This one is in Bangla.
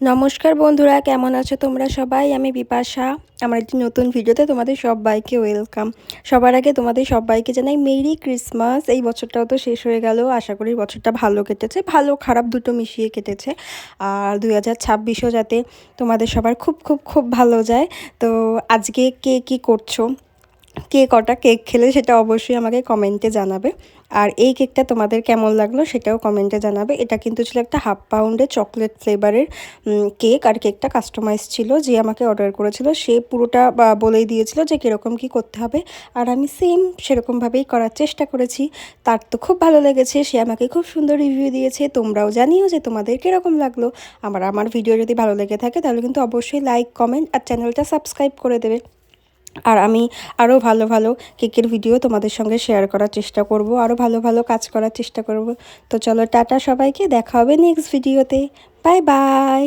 নমস্কার বন্ধুরা, কেমন আছো তোমরা সবাই? আমি বিপাশা। আমার একটি নতুন ভিডিওতে তোমাদের সবাইকে ওয়েলকাম। সবার আগে তোমাদের সবাইকে জানাই মেরি ক্রিসমাস। এই বছরটাও তো শেষ হয়ে গেল, আশা করি বছরটা ভালো কেটেছে, ভালো খারাপ দুটো মিশিয়ে কেটেছে। আর 2026ও যাতে তোমাদের সবার খুব খুব খুব ভালো যায়। তো আজকে কে কী করছো, কে কটা কেক খেলে সেটা অবশ্যই আমাকে কমেন্টে জানাবে। আর এই কেকটা তোমাদের কেমন লাগলো সেটাও কমেন্টে জানাবে। এটা কিন্তু ছিল একটা 1/2 পাউন্ডের চকলেট ফ্লেভারের কেক। আর কেকটা কাস্টমাইজ ছিল, যে আমাকে অর্ডার করেছিল সে পুরোটা বলেই দিয়েছিল যে কীরকম কী করতে হবে। আর আমি সেম সেরকমভাবেই করার চেষ্টা করেছি। তার তো খুব ভালো লেগেছে, সে আমাকে খুব সুন্দর রিভিউ দিয়েছে। তোমরাও জানিও যে তোমাদের কীরকম লাগলো। আমার ভিডিও যদি ভালো লেগে থাকে তাহলে কিন্তু অবশ্যই লাইক, কমেন্ট আর চ্যানেলটা সাবস্ক্রাইব করে দেবে। আর আমি আরও ভালো ভালো কেকের ভিডিও তোমাদের সঙ্গে শেয়ার করার চেষ্টা করব, আরও ভালো ভালো কাজ করার চেষ্টা করব। তো চলো, টাটা সবাইকে, দেখা হবে নেক্সট ভিডিওতে। Bye bye.